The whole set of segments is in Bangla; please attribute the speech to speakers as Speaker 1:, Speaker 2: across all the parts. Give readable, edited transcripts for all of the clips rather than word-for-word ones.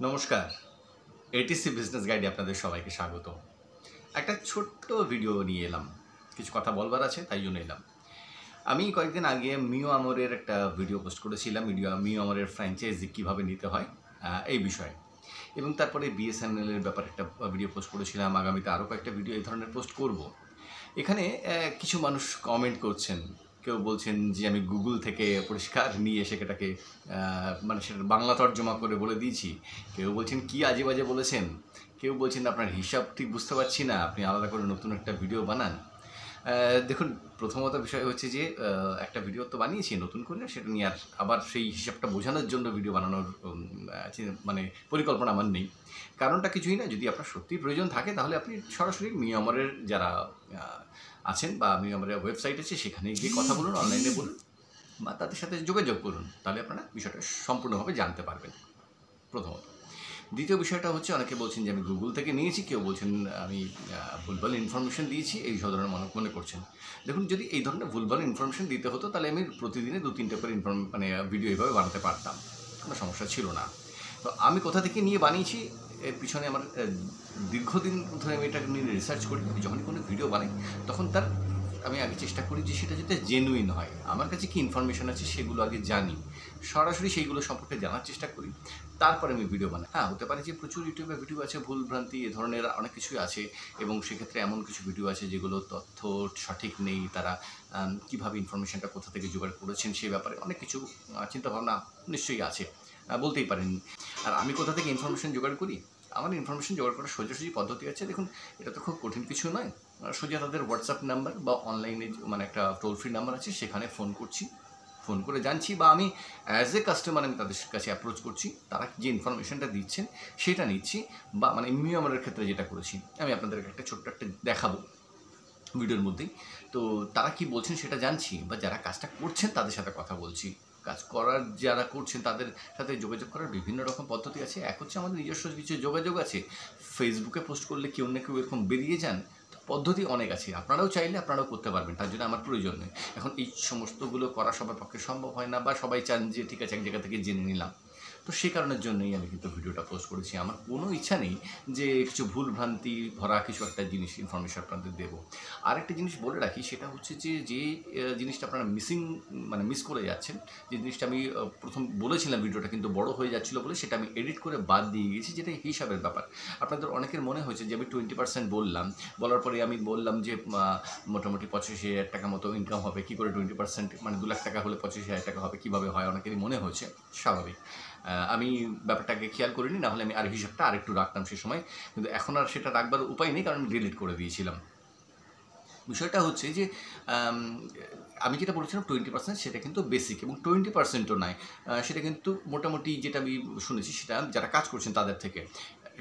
Speaker 1: নমস্কার, এটিসি বিজনেস গাইডে আপনাদের সবাইকে স্বাগত। একটা ছোট্ট ভিডিও নিয়ে এলাম, কিছু কথা বলবার আছে তাই জন্য এলাম। আমি কয়েকদিন আগে মিও আমরের একটা ভিডিও পোস্ট করেছিলাম, মিও আমরের ফ্র্যাঞ্চাইজি কীভাবে নিতে হয় এই বিষয়ে, এবং তারপরে বিএসএনএলের ব্যাপারে একটা ভিডিও পোস্ট করেছিলাম। আগামীতে আরও কয়েকটা ভিডিও এই ধরনের পোস্ট করব। এখানে কিছু মানুষ কমেন্ট করছেন, কেউ বলছেন যে আমি গুগল থেকে পরিষ্কার নিয়ে সেটাকে মানে সেটা বাংলা তর্জমা করে বলে দিয়েছি। কেউ বলছেন কি আজে বাজে বলেছেন, কেউ বলছেন আপনার হিসাব ঠিক বুঝতে পারছি না, আপনি আলাদা করে নতুন একটা ভিডিও বানান। দেখুন, প্রথমত বিষয় হচ্ছে যে একটা ভিডিও তো বানিয়েছি নতুন করে, সেটা নিয়ে আর আবার সেই হিসাবটা বোঝানোর জন্য ভিডিও বানানোর মানে পরিকল্পনা আমার নেই। কারণটা কিছুই না, যদি আপনার সত্যিই প্রয়োজন থাকে তাহলে আপনি সরাসরি মিও আমরের যারা আছেন বা মিও আমরের ওয়েবসাইট আছে সেখানে গিয়ে কথা বলুন, অনলাইনে বলুন বা তাদের সাথে যোগাযোগ করুন, তাহলে আপনারা বিষয়টা সম্পূর্ণভাবে জানতে পারবেন প্রথমত। দ্বিতীয় বিষয়টা হচ্ছে, অনেকে বলছেন যে আমি গুগল থেকে নিয়েছি, কেউ বলছেন আমি ভুলভাল ইনফরমেশন দিয়েছি, এই ধরনের মনে করছেন। দেখুন, যদি এই ধরনের ভুলভাল ইনফরমেশন দিতে হতো তাহলে আমি প্রতিদিনে 2-3টে করে ভিডিও এইভাবে বানাতে পারতাম, কোনো সমস্যা ছিল না। তো আমি কোথা থেকে নিয়ে বানিয়েছি এর পিছনে আমার দীর্ঘদিন ধরে আমি এটা নিয়ে রিসার্চ করি। আমি যখনই কোনো ভিডিও বানাই তখন আমি আগে চেষ্টা করি যে সেটা যাতে জেনুইন হয়। আমার কাছে কি ইনফরমেশন আছে সেগুলো আগে জানি, সরাসরি সেইগুলো সম্পর্কে জানার চেষ্টা করি, তারপরে আমি ভিডিও বানাই। হ্যাঁ, হতে পারে যে প্রচুর ইউটিউবে ভিডিও আছে ভুল ভ্রান্তি এ ধরনের অনেক কিছুই আছে, এবং সেক্ষেত্রে এমন কিছু ভিডিও আছে যেগুলো তথ্য সঠিক নেই, তারা কীভাবে ইনফরমেশনটা কোথা থেকে জোগাড় করেছেন সে ব্যাপারে অনেক কিছু চিন্তাভাবনা নিশ্চয়ই আছে, বলতেই পারেন। আর আমি কোথা থেকে ইনফরমেশন জোগাড় করি, আমার ইনফরমেশন জোগাড় করার সোজাসুজি পদ্ধতি আছে। দেখুন, এটা তো খুব কঠিন কিছু নয়। সোজা তাদের হোয়াটসঅ্যাপ নাম্বার বা অনলাইনে মানে একটা টোল ফ্রি নাম্বার আছে, সেখানে ফোন করছি, ফোন করে জানছি, বা আমি অ্যাজ এ কাস্টমার আমি তাদের কাছে অ্যাপ্রোচ করছি, তারা যে ইনফরমেশনটা দিচ্ছেন সেটা নিচ্ছি। বা মানে মিও আমরের ক্ষেত্রে যেটা করেছি, আমি আপনাদেরকে একটা ছোট্ট একটা দেখাবো ভিডিওর মধ্যেই। তো তারা কি বলছেন সেটা জানছি, বা যারা কাজটা করছেন তাদের সাথে কথা বলছি। কাজ করার যারা করছেন তাদের সাথে যোগাযোগ করার বিভিন্ন রকম পদ্ধতি আছে। এক হচ্ছে আমাদের নিজস্ব কিছু যোগাযোগ আছে, ফেসবুকে পোস্ট করলে কেউ না কেউ এরকম বেরিয়ে যান। পদ্ধতি অনেক আছে, আপনারাও চাইলে আপনারাও করতে পারবেন, তার জন্য আমার প্রয়োজন নেই। এখন এই সমস্তগুলো করা সবার পক্ষে সম্ভব হয় না, বা সবাই চান যে ঠিক আছে এক জায়গা থেকে জেনে নিলাম। তো সেই কারণের জন্যই আমি কিন্তু ভিডিওটা পোস্ট করেছি। আমার কোনো ইচ্ছা নেই যে কিছু ভুল ভ্রান্তি ভরা কিছু একটা জিনিস ইনফরমেশন আপনাদের দেবো। আরেকটা জিনিস বলে রাখি, সেটা হচ্ছে যে জিনিসটা আপনারা মিস করে যাচ্ছেন, যে জিনিসটা আমি প্রথম বলেছিলাম, ভিডিওটা কিন্তু বড় হয়ে যাচ্ছিলো বলে সেটা আমি এডিট করে বাদ দিয়ে গেছি, যেটা হিসাবের ব্যাপার। আপনাদের অনেকের মনে হয়েছে যে আমি 20% বললাম, বলার পরে আমি বললাম যে মোটামুটি 85,000 টাকা মতো ইনকাম হবে, কী করে 20% মানে 2 লাখ টাকা হলে 85,000 টাকা হবে, কীভাবে হয়, অনেকেরই মনে হয়েছে। স্বাভাবিক, আমি ব্যাপারটাকে খেয়াল করিনি, নাহলে আমি আর হিসাবটা আরেকটু রাখতাম সে সময়, কিন্তু এখন আর সেটা রাখবার উপায় নেই, কারণ আমি ডিলিট করে দিয়েছিলাম। বিষয়টা হচ্ছে যে আমি যেটা বলেছিলাম 20% সেটা কিন্তু বেসিক, এবং 20%ও নয়, সেটা কিন্তু মোটামুটি যেটা আমি শুনেছি সেটা যারা কাজ করছেন তাদের থেকে,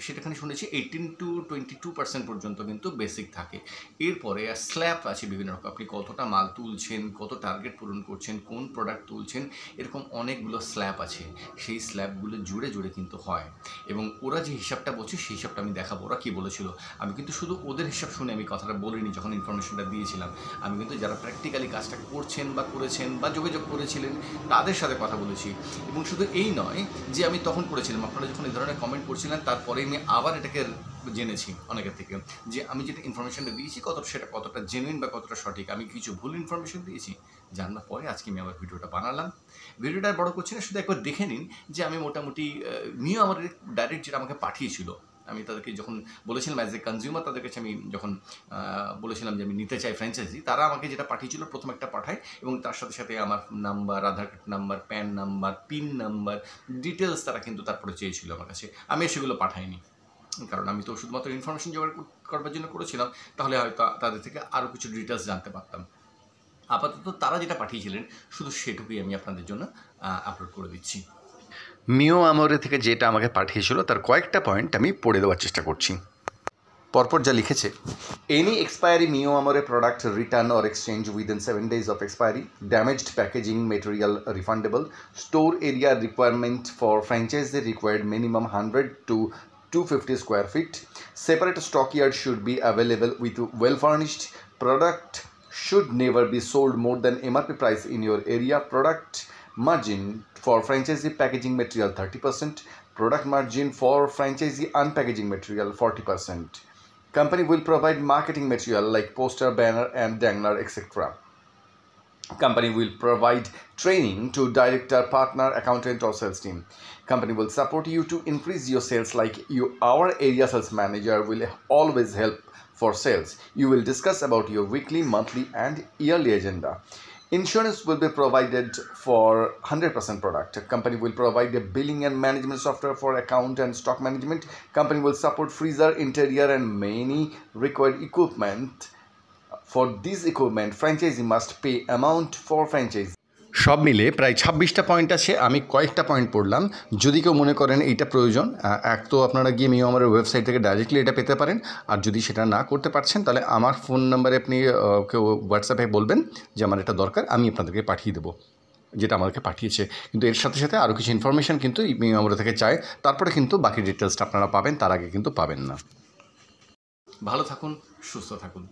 Speaker 1: সেটাখানে শুনেছি 18 to 22% পর্যন্ত কিন্তু বেসিক থাকে। এরপরে স্ল্যাব আছে বিভিন্ন রকম, আপনি কতটা মাল তুলছেন, কত টার্গেট পূরণ করছেন, কোন প্রোডাক্ট তুলছেন, এরকম অনেকগুলো স্ল্যাব আছে। সেই স্ল্যাবগুলো জুড়ে জুড়ে কিন্তু হয়, এবং ওরা যে হিসাবটা বলছে সেই হিসাবটা আমি দেখাবো ওরা কী বলেছিল। আমি কিন্তু শুধু ওদের হিসাব শুনে আমি কথাটা বলিনি যখন ইনফরমেশনটা দিয়েছিলাম, আমি কিন্তু যারা প্র্যাকটিক্যালি কাজটা করছেন বা করেছেন বা যোগাযোগ করেছিলেন তাদের সাথে কথা বলেছি। এবং শুধু এই নয় যে আমি তখন করেছিলাম, আপনারা যখন এই ধরনের কমেন্ট করছিলেন তারপরে আমি আবার এটাকে জেনেছি অনেকের থেকে, যে আমি যেটা ইনফরমেশনটা দিয়েছি সেটা কতটা জেনুইন বা কতটা সঠিক, আমি কিছু ভুল ইনফরমেশন দিয়েছি। জানার পরে আজকে আমি আবার ভিডিওটা বানালাম। ভিডিওটা বড় করছি না, শুধু একবার দেখে নিন যে আমি মোটামুটি নিয়ে আমার ডাইরেক্ট যেটা আমাকে পাঠিয়েছিল, আমি তাদেরকে যখন বলেছিলাম অ্যাজ এ কনজিউমার, তাদের কাছে আমি যখন বলেছিলাম যে আমি নিতে চাই ফ্র্যাঞ্চাইজি, তারা আমাকে যেটা পাঠিয়েছিল প্রথম একটা পাঠায়, এবং তার সাথে সাথে আমার number, Aadhaar card number, PAN number, PIN number, details তারা কিন্তু তারপরে চেয়েছিল আমার কাছে। আমি সেগুলো পাঠাইনি, কারণ আমি তো শুধুমাত্র ইনফরমেশন জোগাড় করবার জন্য করেছিলাম, তাহলে হয়তো তাদের থেকে আরও কিছু ডিটেলস জানতে পারতাম। আপাতত তারা যেটা পাঠিয়েছিলেন শুধু সেটুকুই আমি আপনাদের জন্য আপলোড করে দিচ্ছি।
Speaker 2: মিও আমরে থেকে যেটা আমাকে পাঠিয়েছিল তার কয়েকটা পয়েন্ট আমি পড়ে দেওয়ার চেষ্টা করছি। পরপর যা লিখেছে: এনি এক্সপায়ারি মিও আমরে product return or exchange within 7 days of expiry, damaged packaging material refundable, store area requirement for franchisee required minimum 100 to 250 square feet, separate stockyard should be available with well furnished, product should never be sold more than MRP price in your area, product margin for franchisee packaging material 30%, Product margin for franchisee unpackaging material 40%. Company will provide marketing material like poster, banner and dangler, etc. Company will provide training to director, partner, accountant or sales team. Company will support you to increase your sales like our area sales manager will always help for sales. You will discuss about your weekly, monthly and yearly agenda. Insurance will be provided for 100% product. Company will provide a billing and management software for account and stock management. Company will support freezer, interior and many required equipment. For this equipment, franchisee must pay amount for franchise. সব মিলে প্রায় 26টা পয়েন্ট আছে, আমি কয়েকটা পয়েন্ট পড়লাম। যদি কেউ মনে করেন এইটা প্রয়োজন, এক তো আপনারা গিয়ে মিও আমারের ওয়েবসাইট থেকে ডাইরেক্টলি এটা পেতে পারেন, আর যদি সেটা না করতে পারছেন তাহলে আমার ফোন নাম্বারে আপনি কেউ হোয়াটসঅ্যাপে বলবেন যে আমার এটা দরকার, আমি আপনাদেরকে পাঠিয়ে দেবো যেটা আমাদেরকে পাঠিয়েছে। কিন্তু এর সাথে সাথে আরও কিছু ইনফরমেশান কিন্তু মিও আমরে থেকে চায়, তারপরে কিন্তু বাকি ডিটেলসটা আপনারা পাবেন, তার আগে কিন্তু পাবেন না।
Speaker 1: ভালো থাকুন, সুস্থ থাকুন।